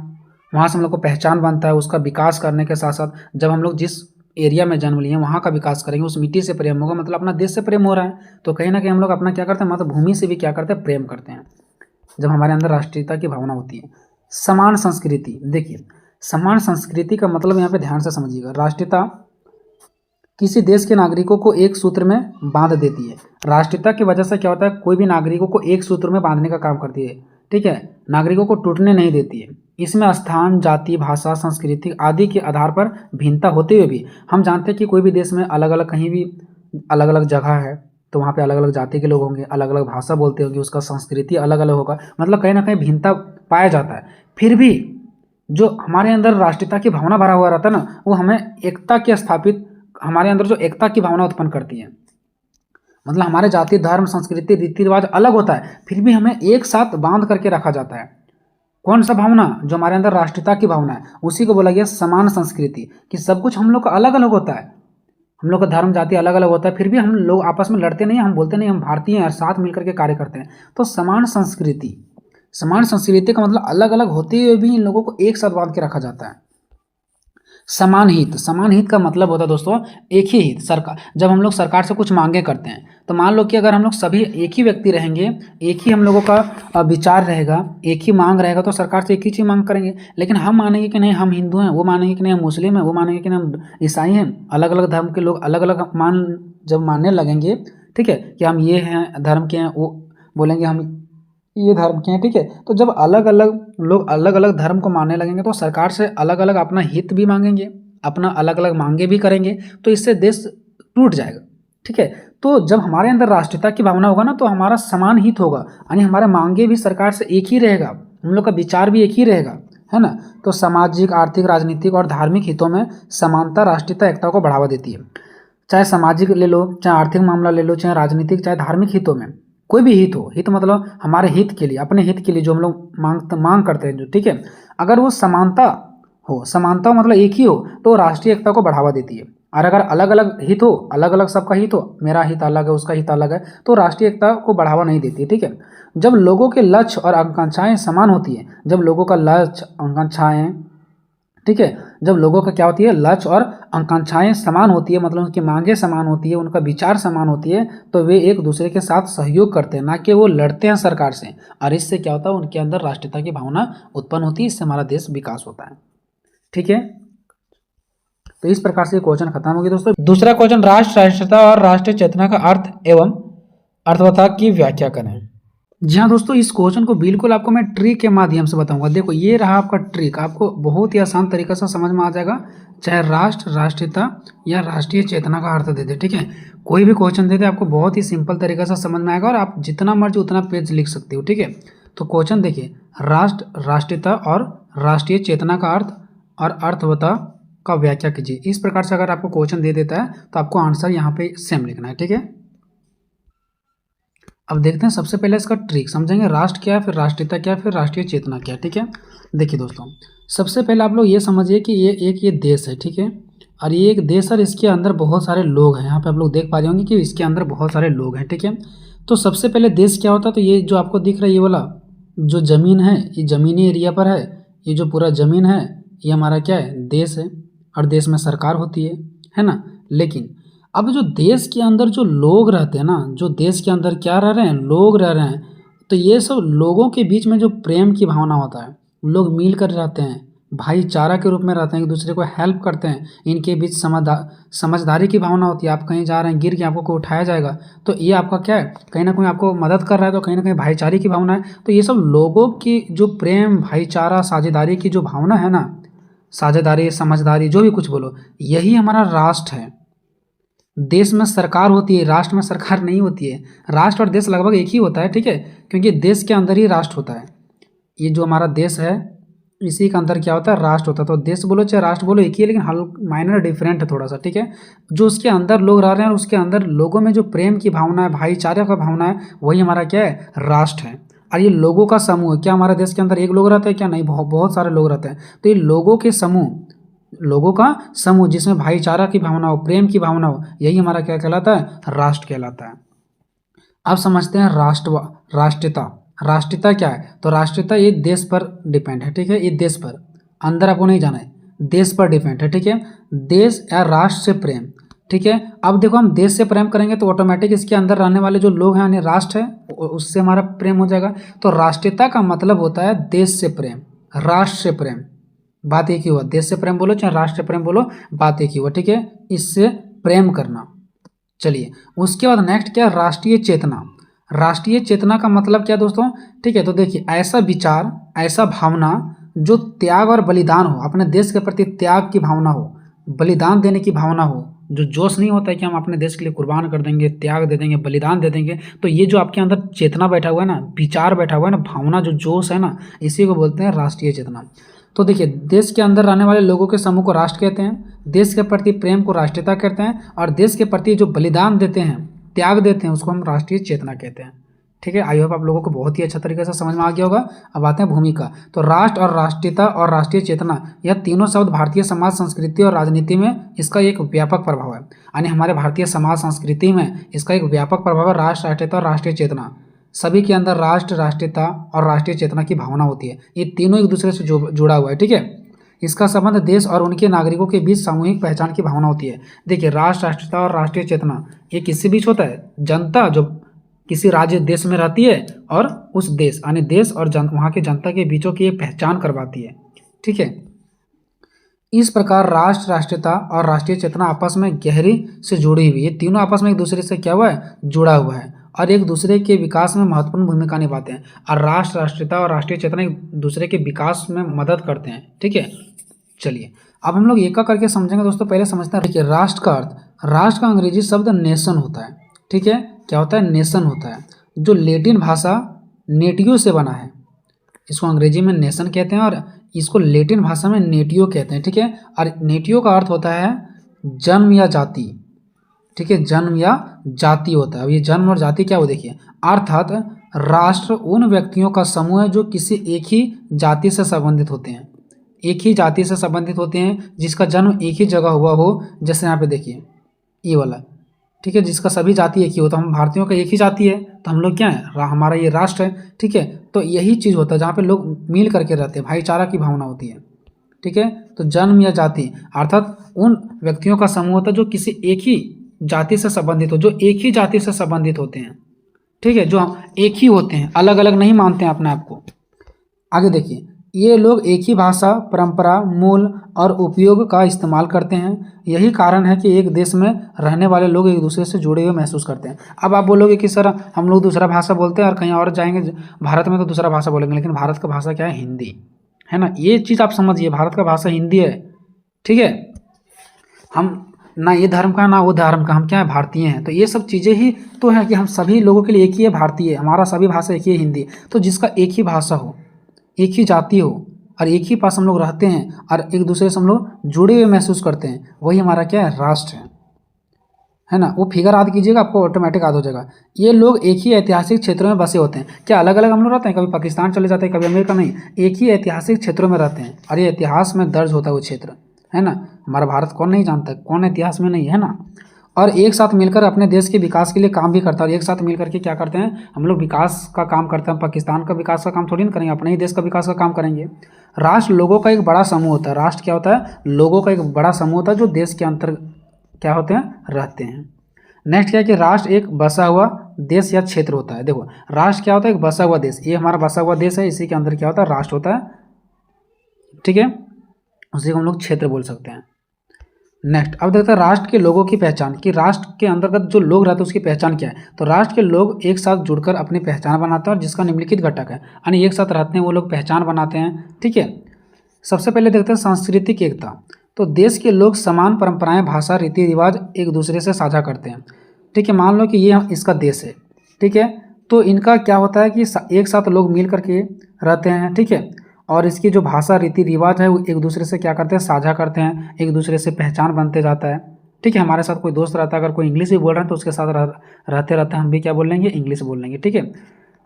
वहाँ से हम लोग को पहचान बनता है, उसका विकास करने के साथ साथ जब हम लोग जिस एरिया में जन्म लिए वहाँ का विकास करेंगे, उस मिट्टी से प्रेम होगा, मतलब अपना देश से प्रेम हो रहा है, तो कहीं ना कहीं हम लोग अपना क्या करते हैं, मातृभूमि से भी क्या करते हैं, प्रेम करते हैं, जब हमारे अंदर राष्ट्रीयता की भावना होती है। समान संस्कृति। देखिए, समान संस्कृति का मतलब यहाँ पे ध्यान से समझिएगा। राष्ट्रीयता किसी देश के नागरिकों को एक सूत्र में बांध देती है। राष्ट्रीयता की वजह से क्या होता है, कोई भी नागरिकों को एक सूत्र में बांधने का काम करती है। ठीक है, नागरिकों को टूटने नहीं देती है। इसमें स्थान, जाति, भाषा, संस्कृति आदि के आधार पर भिन्नता होते हुए भी हम जानते हैं कि कोई भी देश में अलग अलग, कहीं भी अलग अलग जगह है, तो वहाँ पे अलग अलग जाति के लोग होंगे, अलग अलग भाषा बोलते होंगे, उसका संस्कृति अलग अलग होगा, मतलब कहीं ना कहीं भिन्नता पाया जाता है। फिर भी जो हमारे अंदर राष्ट्रीयता की भावना भरा हुआ रहता है ना, वो हमें एकता की स्थापित, हमारे अंदर जो एकता की भावना उत्पन्न करती है। मतलब हमारे जाति, धर्म, संस्कृति, रीति रिवाज अलग होता है, फिर भी हमें एक साथ बांध करके रखा जाता है। कौन सा भावना? जो हमारे अंदर राष्ट्रीयता की भावना है, उसी को बोला गया समान संस्कृति, कि सब कुछ हम लोग का अलग अलग होता है, हम लोग का धर्म जाति अलग अलग होता है, फिर भी हम लोग आपस में लड़ते नहीं हैं, हम बोलते नहीं हम भारतीय हैं और साथ मिलकर के कार्य करते हैं। तो समान संस्कृति, समान संस्कृति का मतलब अलग अलग होते हुए भी इन लोगों को एक साथ बांध के रखा जाता है। समान हित, समान हित का मतलब होता है दोस्तों एक ही हित। सरकार, जब हम लोग सरकार से कुछ मांगे करते हैं, तो मान लो कि अगर हम लोग सभी एक ही व्यक्ति रहेंगे, एक ही हम लोगों का विचार रहेगा, एक ही मांग रहेगा, तो सरकार से एक ही चीज़ मांग करेंगे। लेकिन हम मानेंगे कि नहीं हम हिंदू हैं, वो मानेंगे कि नहीं हम मुस्लिम हैं, वो मानेंगे कि नहीं हम ईसाई हैं, अलग अलग धर्म के लोग अलग अलग जब मानने लगेंगे, ठीक है, कि हम ये हैं धर्म के हैं, वो बोलेंगे हम ये धर्म के हैं, ठीक है। तो जब अलग अलग लोग अलग अलग धर्म को मानने लगेंगे, तो सरकार से अलग अलग अपना हित भी मांगेंगे, अपना अलग अलग मांगे भी करेंगे, तो इससे देश टूट जाएगा, ठीक है। तो जब हमारे अंदर राष्ट्रीयता की भावना होगा ना, तो हमारा समान हित होगा, यानी हमारे मांगे भी सरकार से एक ही रहेगा, हम लोग का विचार भी एक ही रहेगा, है ना। तो सामाजिक, आर्थिक, राजनीतिक और धार्मिक हितों में समानता राष्ट्रीयता एकता को बढ़ावा देती है। चाहे सामाजिक ले लो, चाहे आर्थिक मामला ले लो, चाहे राजनीतिक, चाहे धार्मिक हितों में कोई भी हित हो, हित मतलब हमारे हित के लिए, अपने हित के लिए जो हम लोग मांग करते हैं जो, ठीक है, अगर वो समानता हो, समानता मतलब एक ही हो, तो राष्ट्रीय एकता को बढ़ावा देती है। और अगर अलग अलग हित हो, अलग अलग सबका हित हो, मेरा हित अलग है, उसका हित अलग है, तो राष्ट्रीय एकता को बढ़ावा नहीं देती है, ठीक है। जब लोगों के लक्ष्य और आकांक्षाएं समान होती है, जब लोगों का लक्ष्य, आकांक्षाएं, ठीक है, जब लोगों का क्या होती है, लक्ष्य और आकांक्षाएं समान होती है, मतलब उनकी मांगे समान होती है, उनका विचार समान होती है, तो वे एक दूसरे के साथ सहयोग करते हैं, ना कि वो लड़ते हैं सरकार से। और इससे क्या होता है, उनके अंदर राष्ट्रीयता की भावना उत्पन्न होती है, इससे हमारा देश विकास होता है, ठीक है। तो इस प्रकार से क्वेश्चन खत्म हो गया दोस्तों। दूसरा क्वेश्चन, राष्ट्र, राष्ट्रीयता और राष्ट्रीय चेतना का अर्थ एवं अर्थवत्ता की व्याख्या करें। जी हाँ दोस्तों, इस क्वेश्चन को बिल्कुल आपको मैं ट्रिक के माध्यम से बताऊंगा। देखो ये रहा आपका ट्रिक, आपको बहुत ही आसान तरीके से समझ में आ जाएगा। चाहे राष्ट्र, राष्ट्रीयता या राष्ट्रीय चेतना का अर्थ दे दे, ठीक है, कोई भी क्वेश्चन दे दे, आपको बहुत ही सिंपल तरीके से समझ में आएगा, और आप जितना मर्जी उतना पेज लिख सकते हो, ठीक है। तो क्वेश्चन देखिए, राष्ट्र, राष्ट्रीयता और राष्ट्रीय चेतना का अर्थ और अर्थवत्ता का व्याख्या कीजिए। इस प्रकार से अगर आपको क्वेश्चन दे देता है, तो आपको आंसर यहाँ पे सेम लिखना है, ठीक है। अब देखते हैं, सबसे पहले इसका ट्रिक समझेंगे, राष्ट्र क्या है, फिर राष्ट्रीयता क्या है, फिर राष्ट्रीय चेतना क्या है, ठीक है। देखिए दोस्तों, सबसे पहले आप लोग ये समझिए कि ये देश है, ठीक है, और ये एक देश है, इसके अंदर बहुत सारे लोग हैं। यहाँ पे आप लोग देख पा रहे होंगे कि इसके अंदर बहुत सारे लोग हैं, ठीक है। तो सबसे पहले देश क्या होता है, तो ये जो आपको दिख रहा है, ये वाला जो ज़मीन है, ये ज़मीनी एरिया पर है, ये जो पूरा ज़मीन है, ये हमारा क्या है, देश है, और देश में सरकार होती है ना। लेकिन अब जो देश के अंदर जो लोग रहते हैं ना, जो देश के अंदर क्या रह रहे हैं, लोग रह रहे हैं, तो ये सब लोगों के बीच में जो प्रेम की भावना होता है, लोग मिल कर रहते हैं, भाईचारा के रूप में रहते हैं, एक दूसरे को हेल्प करते हैं, इनके बीच समझदारी की भावना होती है। आप कहीं जा रहे हैं, गिर के आपको कोई उठाया जाएगा, तो ये आपका क्या है, कहीं ना कहीं आपको मदद कर रहा है, तो कहीं ना कहीं भाईचारे की भावना है। तो ये सब लोगों की जो प्रेम, भाईचारा, साझेदारी की जो भावना है ना, साझेदारी, समझदारी, जो भी कुछ बोलो, यही हमारा राष्ट्र है। देश में सरकार होती है, राष्ट्र में सरकार नहीं होती है। राष्ट्र और देश लगभग एक ही होता है, ठीक है, क्योंकि देश के अंदर ही राष्ट्र होता है। ये जो हमारा देश है, इसी के अंदर क्या होता है, राष्ट्र होता है। तो देश बोलो चाहे राष्ट्र बोलो, एक ही है, लेकिन माइनर डिफरेंट है थोड़ा सा, ठीक है। जो उसके अंदर लोग रह रहे हैं, उसके अंदर लोगों में जो प्रेम की भावना है, भाईचारे का भावना है, वही हमारा क्या है, राष्ट्र है। और ये लोगों का समूह है। क्या हमारे देश के अंदर एक लोग रहते हैं? क्या नहीं, बहुत सारे लोग रहते हैं। तो ये लोगों के समूह, लोगों का समूह जिसमें भाईचारा की भावना हो, प्रेम की भावना हो, यही हमारा क्या कहलाता है, राष्ट्र कहलाता है। अब समझते हैं राष्ट्रीयता। राष्ट्रीयता क्या है? तो राष्ट्रीयता ये देश पर डिपेंड है, ठीक है, ये देश पर, अंदर आपको नहीं जाना है, देश पर डिपेंड है, ठीक है। देश या राष्ट्र से प्रेम, ठीक है। अब देखो, हम देश से प्रेम करेंगे तो ऑटोमेटिक इसके अंदर रहने वाले जो लोग हैं, यानी राष्ट्र है, उससे हमारा प्रेम हो जाएगा। तो राष्ट्रीयता का मतलब होता है देश से प्रेम, राष्ट्र से प्रेम, बात एक ही हुआ। देश से प्रेम बोलो चाहे राष्ट्र से प्रेम बोलो, बात एक ही हुआ, ठीक है, इससे प्रेम करना। चलिए, उसके बाद नेक्स्ट क्या, राष्ट्रीय चेतना। राष्ट्रीय चेतना का मतलब क्या दोस्तों? ठीक है, तो देखिए, ऐसा विचार, ऐसा भावना जो त्याग और बलिदान हो, अपने देश के प्रति त्याग की भावना हो, बलिदान देने की भावना हो, जो जोश नहीं होता है कि हम अपने देश के लिए कुर्बान कर देंगे, त्याग दे देंगे, बलिदान दे देंगे, तो ये जो आपके अंदर चेतना बैठा हुआ है ना, विचार बैठा हुआ है ना, भावना, जो जोश है ना, इसी को बोलते हैं राष्ट्रीय चेतना। तो देखिए, देश के अंदर रहने वाले लोगों के समूह को राष्ट्र कहते हैं, देश के प्रति प्रेम को राष्ट्रीयता कहते हैं, और देश के प्रति जो बलिदान देते हैं, त्याग देते हैं, उसको हम राष्ट्रीय चेतना कहते हैं। ठीक है, आई होप आप लोगों को बहुत ही अच्छा तरीके से समझ में आ गया होगा। अब आते हैं भूमिका। तो राष्ट्र और राष्ट्रीयता और राष्ट्रीय चेतना, यह तीनों शब्द भारतीय समाज, संस्कृति और राजनीति में इसका एक व्यापक प्रभाव है। यानी हमारे भारतीय समाज संस्कृति में इसका एक व्यापक प्रभाव है, राष्ट्र, राष्ट्रीयता और राष्ट्रीय चेतना। सभी के अंदर राष्ट्र, राष्ट्रीयता और राष्ट्रीय चेतना की भावना होती है। ये तीनों एक दूसरे से जुड़ा हुआ है। ठीक है, इसका संबंध देश और उनके नागरिकों के बीच सामूहिक पहचान की भावना होती है। देखिए, राष्ट्र, राष्ट्रीयता और राष्ट्रीय चेतना ये किसके बीच होता है? जनता जो किसी राज्य देश में रहती है और उस देश यानी देश और वहाँ की जनता के बीचों की एक पहचान करवाती है। ठीक है, इस प्रकार राष्ट्र, राष्ट्रीयता और राष्ट्रीय चेतना आपस में गहरी से जुड़ी हुई, ये तीनों आपस में एक दूसरे से क्या हुआ है? जुड़ा हुआ है, और एक दूसरे के विकास में महत्वपूर्ण भूमिका निभाते हैं। और राष्ट्र, राष्ट्रीयता और राष्ट्रीय चेतना एक दूसरे के विकास में मदद करते हैं। ठीक है, चलिए अब हम लोग एक करके समझेंगे दोस्तों। पहले समझते हैं। देखिए, राष्ट्र का अर्थ, राष्ट्र का अंग्रेजी शब्द नेशन होता है। ठीक है, क्या होता है? नेशन होता है, जो लैटिन भाषा नेटियो से बना है। इसको अंग्रेजी में नेशन कहते हैं और इसको लैटिन भाषा में नेटियो कहते हैं। ठीक है, और नेटियो का अर्थ होता है जन्म या जाति। ठीक है, जन्म या जाति होता है। अब ये जन्म और जाति क्या हो? देखिए, अर्थात राष्ट्र उन व्यक्तियों का समूह है जो किसी एक ही जाति से संबंधित होते हैं, एक ही जाति से संबंधित होते हैं, जिसका जन्म एक ही जगह हुआ हो। जैसे यहाँ पे देखिए ये वाला, ठीक है, जिसका सभी जाति एक ही होता है। हम भारतीयों का एक ही जाति है, तो हम लोग क्या है? हमारा ये राष्ट्र है। ठीक है, तो यही चीज़ होता है जहाँ पे लोग मिल करके रहते हैं, भाईचारा की भावना होती है। ठीक है, तो जन्म या जाति अर्थात उन व्यक्तियों का समूह होता है जो किसी एक ही जाति से संबंधित हो, जो एक ही जाति से संबंधित होते हैं। ठीक है, जो एक ही होते हैं, अलग अलग नहीं मानते हैं अपने आप को। आगे देखिए, ये लोग एक ही भाषा, परंपरा, मूल और उपयोग का इस्तेमाल करते हैं। यही कारण है कि एक देश में रहने वाले लोग एक दूसरे से जुड़े हुए महसूस करते हैं। अब आप बोलोगे कि सर हम लोग दूसरा भाषा बोलते हैं और कहीं और जाएंगे भारत में तो दूसरा भाषा बोलेंगे, लेकिन भारत का भाषा क्या है? हिंदी है ना। ये चीज़ आप समझिए, भारत का भाषा हिंदी है। ठीक है, हम ना ये धर्म का ना वो धर्म का, हम क्या है? भारतीय हैं। तो ये सब चीज़ें ही तो है कि हम सभी लोगों के लिए एक ही है, भारतीय, हमारा सभी भाषा एक ही है, हिंदी। तो जिसका एक ही भाषा हो, एक ही जाति हो और एक ही पास हम लोग रहते हैं और एक दूसरे से हम लोग जुड़े हुए महसूस करते हैं, वही हमारा क्या है? राष्ट्र है ना। वो फिगर याद कीजिएगा, आपको ऑटोमेटिक याद हो जाएगा। ये लोग एक ही ऐतिहासिक क्षेत्रों में बसे होते हैं। क्या अलग अलग हम लोग रहते हैं? कभी पाकिस्तान चले जाते हैं, कभी अमेरिका, नहीं, एक ही ऐतिहासिक क्षेत्रों में रहते हैं और ये इतिहास में दर्ज होता है वो क्षेत्र, है ना। हमारा भारत कौन नहीं जानता, कौन इतिहास में नहीं है ना। और एक साथ मिलकर अपने देश के विकास के लिए काम भी करता है। और एक साथ मिलकर के क्या करते हैं? हम लोग विकास का काम करते हैं। पाकिस्तान का विकास का काम थोड़ी ना करेंगे, अपने ही देश का विकास का काम करेंगे। राष्ट्र लोगों का एक बड़ा समूह होता है। राष्ट्र क्या होता है? लोगों का एक बड़ा समूह होता है जो देश के अंतर क्या होते हैं? रहते हैं। नेक्स्ट क्या है कि राष्ट्र एक बसा हुआ देश या क्षेत्र होता है। देखो, राष्ट्र क्या होता है? एक बसा हुआ देश। ये हमारा बसा हुआ देश है, इसी के अंदर क्या होता है? राष्ट्र होता है। ठीक है, उसी को हम लोग क्षेत्र बोल सकते हैं। नेक्स्ट, अब देखते हैं राष्ट्र के लोगों की पहचान, कि राष्ट्र के अंतर्गत जो लोग रहते हैं उसकी पहचान क्या है। तो राष्ट्र के लोग एक साथ जुड़कर अपनी पहचान बनाते हैं और जिसका निम्नलिखित घटक है, यानी एक साथ रहते हैं वो लोग पहचान बनाते हैं। ठीक है, सबसे पहले देखते हैं सांस्कृतिक एकता। तो देश के लोग समान परंपराएं, भाषा, रीति रिवाज एक दूसरे से साझा करते हैं। ठीक है, मान लो कि ये इसका देश है। ठीक है, तो इनका क्या होता है कि एक साथ लोग मिल करके रहते हैं। ठीक है, और इसकी जो भाषा, रीति रिवाज है वो एक दूसरे से क्या करते हैं? साझा करते हैं, एक दूसरे से पहचान बनते जाता है। ठीक है, हमारे साथ कोई दोस्त रहता है, अगर कोई इंग्लिश भी बोल रहा है तो उसके साथ रहते रहते हम भी क्या बोल लेंगे? इंग्लिश बोल लेंगे। ठीक है,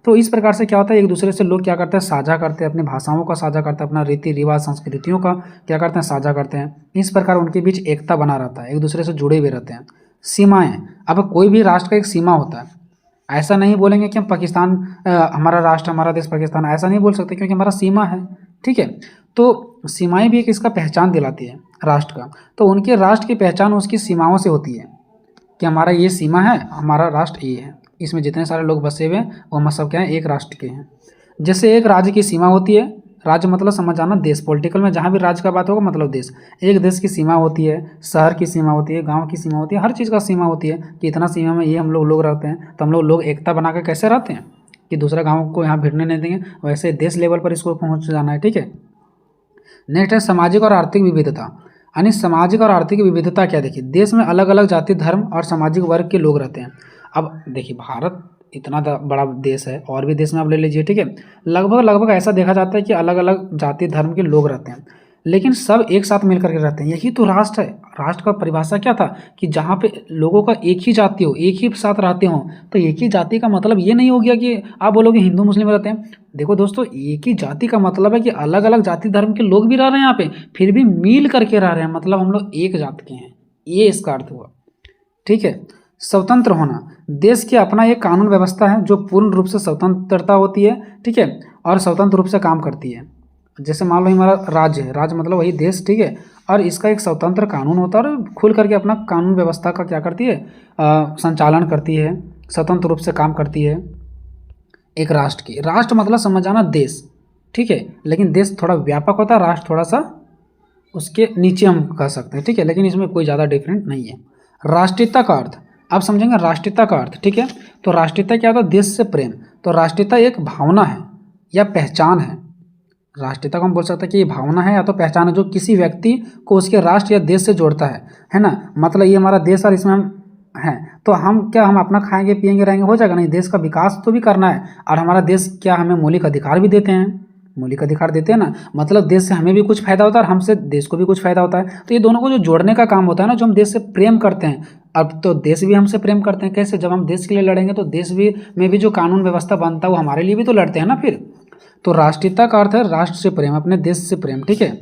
तो इस प्रकार से क्या होता है? एक दूसरे से लोग क्या करते हैं? साझा करते हैं, अपनी भाषाओं का साझा करते हैं, अपना रीति रिवाज, संस्कृतियों का क्या करते हैं? साझा करते हैं। इस प्रकार उनके बीच एकता बना रहता है, एक दूसरे से जुड़े हुए रहते हैं। सीमाएँ, अब कोई भी राष्ट्र का एक सीमा होता है। ऐसा नहीं बोलेंगे कि हम पाकिस्तान हमारा राष्ट्र, हमारा देश पाकिस्तान, ऐसा नहीं बोल सकते क्योंकि हमारा सीमा है। ठीक है, तो सीमाएं भी एक इसका पहचान दिलाती है राष्ट्र का। तो उनके राष्ट्र की पहचान उसकी सीमाओं से होती है कि हमारा ये सीमा है, हमारा राष्ट्र ये है, इसमें जितने सारे लोग बसे हुए हैं वो हम सब क्या हैं? एक राष्ट्र के हैं। जैसे एक राज्य की सीमा होती है, राज्य मतलब समझ जाना देश, पॉलिटिकल में जहाँ भी राज्य का बात होगा मतलब देश। एक देश की सीमा होती है, शहर की सीमा होती है, गांव की सीमा होती है, हर चीज़ का सीमा होती है कि इतना सीमा में ये हम लोग रहते हैं। तो हम लोग एकता बनाकर कैसे रहते हैं कि दूसरा गाँव को यहाँ भिड़ने नहीं देंगे, वैसे देश लेवल पर इसको पहुँच जाना है। ठीक है, नेक्स्ट है सामाजिक और आर्थिक विविधता, यानी सामाजिक और आर्थिक विविधता क्या, देखिए देश में अलग अलग जाति, धर्म और सामाजिक वर्ग के लोग रहते हैं। अब देखिए भारत इतना बड़ा देश है, और भी देश में आप ले लीजिए, ठीक है, लगभग लगभग ऐसा देखा जाता है कि अलग अलग जाति धर्म के लोग रहते हैं, लेकिन सब एक साथ मिलकर के रहते हैं। यही तो राष्ट्र है। राष्ट्र का परिभाषा क्या था कि जहाँ पे लोगों का एक ही जाति हो, एक ही साथ रहते हों। तो एक ही जाति का मतलब ये नहीं हो गया कि आप बोलोगे हिंदू मुस्लिम रहते हैं। देखो दोस्तों, एक ही जाति का मतलब है कि अलग अलग जाति धर्म के लोग भी रह रहे हैं यहाँ पे, फिर भी मिल करके रह रहे हैं, मतलब हम लोग एक जात के हैं, ये इसका अर्थ हुआ। ठीक है। स्वतंत्र होना, देश की अपना एक कानून व्यवस्था है जो पूर्ण रूप से स्वतंत्रता होती है, ठीक है, और स्वतंत्र रूप से काम करती है। जैसे मान लो हमारा राज्य है, राज्य मतलब वही देश, ठीक है, और इसका एक स्वतंत्र कानून होता है और खुल करके अपना कानून व्यवस्था का क्या करती है, संचालन करती है, स्वतंत्र रूप से काम करती है। एक राष्ट्र की, राष्ट्र मतलब समझ जाना देश, ठीक है, लेकिन देश थोड़ा व्यापक होता है, राष्ट्र थोड़ा सा उसके नीचे हम कह सकते हैं, ठीक है, लेकिन इसमें कोई ज़्यादा डिफरेंट नहीं है। राष्ट्रीयता का अर्थ आप समझेंगे, राष्ट्रीयता का अर्थ, ठीक है, तो राष्ट्रीयता क्या होता है, देश से प्रेम। तो राष्ट्रीयता एक भावना है या पहचान है। राष्ट्रीयता को हम बोल सकते हैं कि ये भावना है या तो पहचान है जो किसी व्यक्ति को उसके राष्ट्र या देश से जोड़ता है ना। मतलब ये हमारा देश और इसमें हम हैं, तो हम अपना खाएंगे पिएंगे रहेंगे हो जाएगा, नहीं, देश का विकास तो भी करना है। और हमारा देश क्या हमें मौलिक अधिकार भी देते हैं, मौलिक अधिकार देते हैं ना, मतलब देश से हमें भी कुछ फायदा होता है और हमसे देश को भी कुछ फायदा होता है। तो ये दोनों को जो जोड़ने का काम होता है ना, जो हम देश से प्रेम करते हैं, अब तो देश भी हमसे प्रेम करते हैं। कैसे, जब हम देश के लिए लड़ेंगे तो देश भी में भी जो कानून व्यवस्था बनता है वो हमारे लिए भी तो लड़ते हैं ना फिर। तो राष्ट्रीयता का अर्थ है राष्ट्र से प्रेम, अपने देश से प्रेम, ठीक है।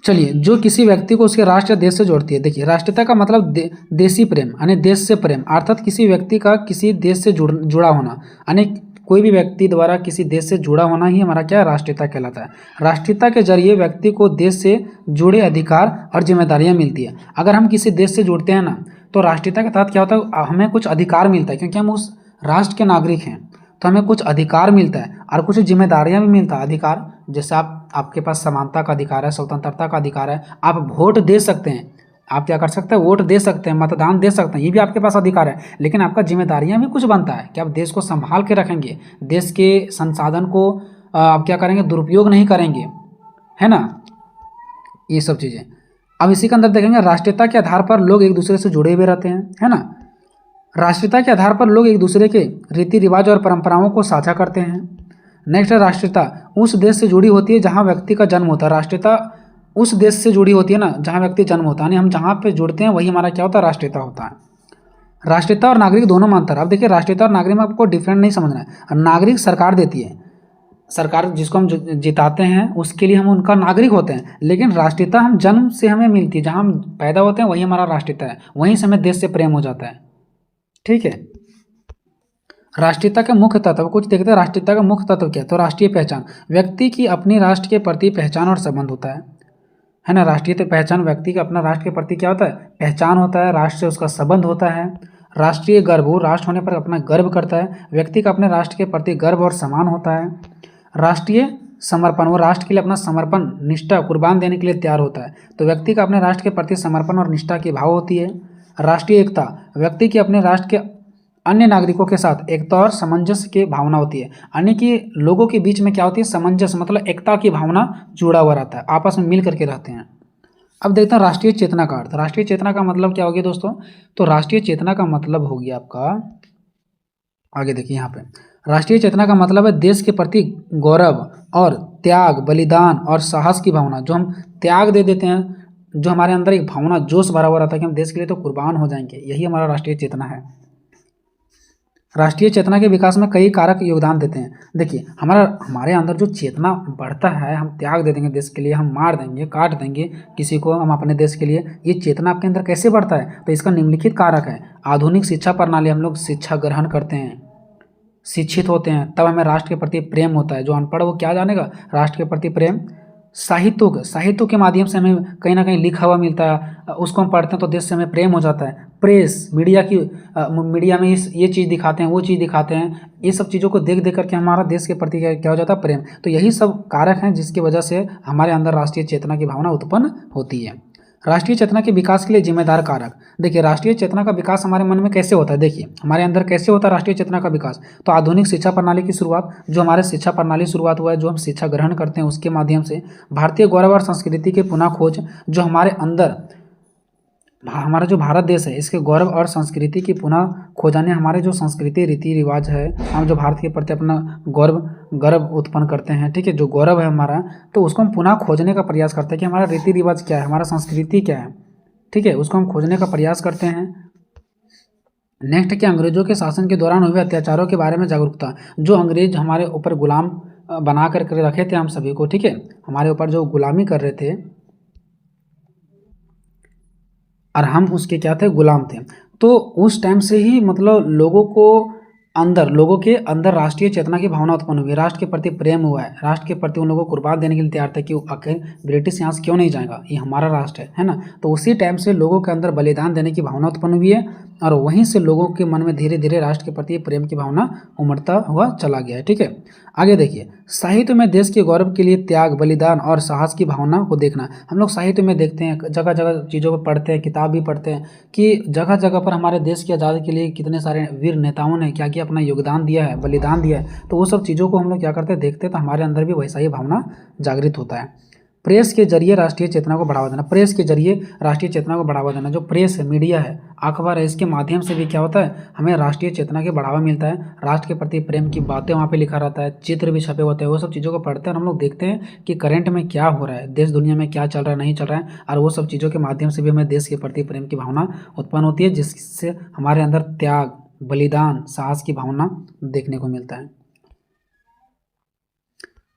चलिए, जो किसी व्यक्ति को उसके राष्ट्र या देश से जोड़ती है। देखिए राष्ट्रीयता का मतलब देशी प्रेम यानी देश से प्रेम, अर्थात किसी व्यक्ति का किसी देश से जुड़ा होना, यानी कोई भी व्यक्ति द्वारा किसी देश से जुड़ा होना ही हमारा क्या है, राष्ट्रीयता कहलाता है। राष्ट्रीयता के जरिए व्यक्ति को देश से जुड़े अधिकार और जिम्मेदारियां मिलती है। अगर हम किसी देश से जुड़ते हैं ना, तो राष्ट्रीयता के तहत क्या होता है, हमें कुछ अधिकार मिलता है, क्योंकि हम उस राष्ट्र के नागरिक हैं, तो हमें कुछ अधिकार मिलता है और कुछ जिम्मेदारियां भी मिलता है। अधिकार जैसे आपके पास समानता का अधिकार है, स्वतंत्रता का अधिकार है, आप वोट दे सकते हैं, आप क्या कर सकते हैं, वोट दे सकते हैं, मतदान दे सकते हैं, ये भी आपके पास अधिकार है। लेकिन आपका जिम्मेदारियां भी कुछ बनता है कि आप देश को संभाल के रखेंगे, देश के संसाधन को आप क्या करेंगे, दुरुपयोग नहीं करेंगे, है ना, ये सब चीज़ें। अब इसी के अंदर देखेंगे राष्ट्रीयता के आधार पर लोग एक दूसरे से जुड़े हुए रहते हैं, है ना। राष्ट्रीयता के आधार पर लोग एक दूसरे के रीति रिवाज और परंपराओं को साझा करते हैं। नेक्स्ट है राष्ट्रीयता उस देश से जुड़ी होती है जहाँ व्यक्ति का जन्म होता है। राष्ट्रीयता उस देश से जुड़ी होती है ना जहाँ व्यक्ति जन्म होता है, यानी हम जहाँ पे जुड़ते हैं वही हमारा क्या होता है, राष्ट्रीयता होता है। राष्ट्रीयता और नागरिक दोनों में अंतर। अब देखिए राष्ट्रीयता और नागरिक में आपको डिफरेंट नहीं समझना है। नागरिक सरकार देती है, सरकार जिसको हम जिताते हैं उसके लिए हम उनका नागरिक होते हैं, लेकिन राष्ट्रीयता हम जन्म से हमें मिलती है, जहाँ हम पैदा होते हैं वही हमारा राष्ट्रीयता है, वहीं से हमें देश से प्रेम हो जाता है, ठीक है। राष्ट्रीयता के मुख्य तत्व कुछ देखते हैं। राष्ट्रीयता का मुख्य तत्व क्या है, तो राष्ट्रीय पहचान, व्यक्ति की अपने राष्ट्र के प्रति पहचान और संबंध होता है ना। राष्ट्रीय पहचान व्यक्ति का अपना राष्ट्र के प्रति क्या होता है, पहचान होता है, राष्ट्र से उसका संबंध होता है। राष्ट्रीय गर्व, वो राष्ट्र होने पर अपना गर्व करता है, व्यक्ति का अपने राष्ट्र के प्रति गर्व और सम्मान होता है। राष्ट्रीय समर्पण, वो राष्ट्र के लिए अपना समर्पण निष्ठा कुर्बान देने के लिए तैयार होता है, तो व्यक्ति का अपने राष्ट्र के प्रति समर्पण और निष्ठा की भाव होती है। राष्ट्रीय एकता, व्यक्ति की अपने राष्ट्र के अन्य नागरिकों के साथ एकता और सामंजस्य की भावना होती है, यानी कि लोगों के बीच में क्या होती है, सामंजस्य मतलब एकता की भावना जुड़ा हुआ रहता है, आपस में मिल करके रहते हैं। अब देखते हैं राष्ट्रीय चेतना का अर्थ। राष्ट्रीय चेतना का मतलब क्या हो गया दोस्तों, तो राष्ट्रीय चेतना का मतलब हो गया आपका, आगे देखिए यहाँ पे, राष्ट्रीय चेतना का मतलब है देश के प्रति गौरव और त्याग, बलिदान और साहस की भावना, जो हम त्याग दे देते हैं, जो हमारे अंदर एक भावना जोश भरा हुआ रहता है कि हम देश के लिए तो कुर्बान हो जाएंगे, यही हमारा राष्ट्रीय चेतना है। राष्ट्रीय चेतना के विकास में कई कारक योगदान देते हैं। देखिए हमारे अंदर जो चेतना बढ़ता है, हम त्याग दे देंगे देश के लिए, हम मार देंगे, काट देंगे किसी को हम अपने देश के लिए, ये चेतना आपके अंदर कैसे बढ़ता है, तो इसका निम्नलिखित कारक है। आधुनिक शिक्षा प्रणाली, हम लोग शिक्षा ग्रहण करते हैं, शिक्षित होते हैं, तब हमें राष्ट्र के प्रति प्रेम होता है। जो अनपढ़ वो क्या जानेगा, राष्ट्र के प्रति प्रेम। साहित्यों के माध्यम से हमें कहीं ना कहीं लिखा हुआ मिलता है, उसको हम पढ़ते हैं तो देश से हमें प्रेम हो जाता है। प्रेस, मीडिया में ये चीज़ दिखाते हैं, वो चीज़ दिखाते हैं, ये सब चीज़ों को देख करके हमारा देश के प्रति क्या हो जाता है, प्रेम। तो यही सब कारक हैं जिसकी वजह से हमारे अंदर राष्ट्रीय चेतना की भावना उत्पन्न होती है। राष्ट्रीय चेतना के विकास के लिए जिम्मेदार कारक। देखिए राष्ट्रीय चेतना का विकास हमारे मन में कैसे होता है, देखिए हमारे अंदर कैसे होता है राष्ट्रीय चेतना का विकास। तो आधुनिक शिक्षा प्रणाली की शुरुआत, जो हमारे शिक्षा प्रणाली शुरुआत हुआ है, जो हम शिक्षा ग्रहण करते हैं उसके माध्यम से। भारतीय गौरव और संस्कृति की पुनः खोज, जो हमारे अंदर हमारा जो भारत देश है इसके गौरव और संस्कृति की पुनः खोजाने, हमारे जो संस्कृति रीति रिवाज है, हम जो भारत के प्रति अपना गर्व उत्पन्न करते हैं, ठीक है, जो गौरव है हमारा, तो उसको हम पुनः खोजने का प्रयास करते हैं कि हमारा रीति रिवाज क्या है, हमारा संस्कृति क्या है, ठीक है, उसको हम खोजने का प्रयास करते हैं। नेक्स्ट क्या, अंग्रेजों के शासन के दौरान हुए अत्याचारों के बारे में जागरूकता। जो अंग्रेज हमारे ऊपर गुलाम बना कर रखे थे हम सभी को, ठीक है, हमारे ऊपर जो गुलामी कर रहे थे और हम उसके क्या थे, गुलाम थे। तो उस टाइम से ही मतलब लोगों के अंदर राष्ट्रीय चेतना की भावना उत्पन्न हुई है, राष्ट्र के प्रति प्रेम हुआ है, राष्ट्र के प्रति उन लोगों को कुर्बान देने के लिए तैयार थे कि आखिर ब्रिटिश यहाँ से क्यों नहीं जाएगा, ये हमारा राष्ट्र है ना। तो उसी टाइम से लोगों के अंदर बलिदान देने की भावना उत्पन्न हुई है और वहीं से लोगों के मन में धीरे धीरे राष्ट्र के प्रति प्रेम की भावना उमड़ता हुआ चला गया है, ठीक है। आगे देखिए, साहित्य में देश के गौरव के लिए त्याग, बलिदान और साहस की भावना को देखना। हम लोग साहित्य में देखते हैं, जगह जगह चीज़ों को पढ़ते हैं, किताब भी पढ़ते हैं कि जगह जगह पर हमारे देश की आज़ादी के लिए कितने सारे वीर नेताओं ने क्या किया, अपना योगदान दिया है, बलिदान दिया है। तो वो सब चीज़ों को हम लोग क्या करते हैं, देखते हैं, तो हमारे अंदर भी वैसा ही भावना जागृत होता है। प्रेस के जरिए राष्ट्रीय चेतना को बढ़ावा देना। प्रेस के जरिए राष्ट्रीय चेतना को बढ़ावा देना, जो प्रेस है, मीडिया है, अखबार है, इसके माध्यम से भी क्या होता है, हमें राष्ट्रीय चेतना के बढ़ावा मिलता है। राष्ट्र के प्रति प्रेम की बातें वहाँ पे लिखा रहता है, चित्र भी छपे होते हैं, वो सब चीज़ों को पढ़ते हैं और हम लोग देखते हैं कि करंट में क्या हो रहा है, देश दुनिया में क्या चल रहा है, नहीं चल रहा है, और वो सब चीज़ों के माध्यम से भी हमें देश के प्रति प्रेम की भावना उत्पन्न होती है, जिससे हमारे अंदर त्याग, बलिदान, साहस की भावना देखने को मिलता है।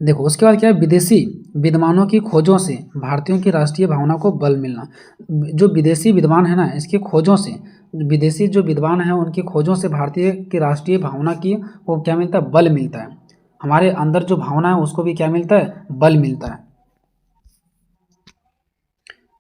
देखो उसके बाद क्या है, विदेशी विद्वानों की खोजों से भारतीयों की राष्ट्रीय भावना को बल मिलना। जो विदेशी विद्वान है ना, इसकी खोजों से, विदेशी जो विद्वान हैं उनकी खोजों से भारतीय की राष्ट्रीय भावना की वो क्या मिलता है, बल मिलता है। हमारे अंदर जो भावना है उसको भी क्या मिलता है, बल मिलता है।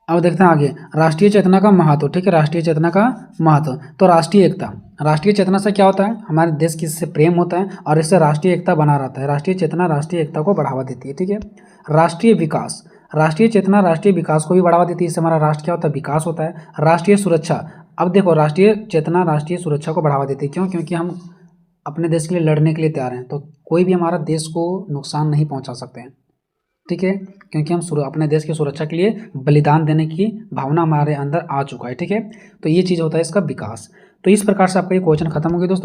अब देखते हैं आगे, राष्ट्रीय चेतना का महत्व, ठीक है, राष्ट्रीय चेतना का महत्व। तो राष्ट्रीय एकता, राष्ट्रीय चेतना से क्या होता है, हमारे देश की इससे प्रेम होता है और इससे राष्ट्रीय एकता बना रहता है। राष्ट्रीय चेतना राष्ट्रीय एकता को बढ़ावा देती है, ठीक है। राष्ट्रीय विकास, राष्ट्रीय चेतना राष्ट्रीय विकास को भी बढ़ावा देती है, इससे हमारा राष्ट्र क्या होता है, विकास होता है। राष्ट्रीय सुरक्षा, अब देखो राष्ट्रीय चेतना राष्ट्रीय सुरक्षा को बढ़ावा देती है, क्यों, क्योंकि हम अपने देश के लिए लड़ने के लिए तैयार हैं, तो कोई भी हमारा देश को नुकसान नहीं पहुँचा सकते हैं, ठीक है, क्योंकि हम अपने देश की सुरक्षा के लिए बलिदान देने की भावना हमारे अंदर आ चुका है, ठीक है। तो ये चीज़ होता है इसका विकास। तो इस प्रकार से आपका ये क्वेश्चन खत्म हो गया दोस्तों।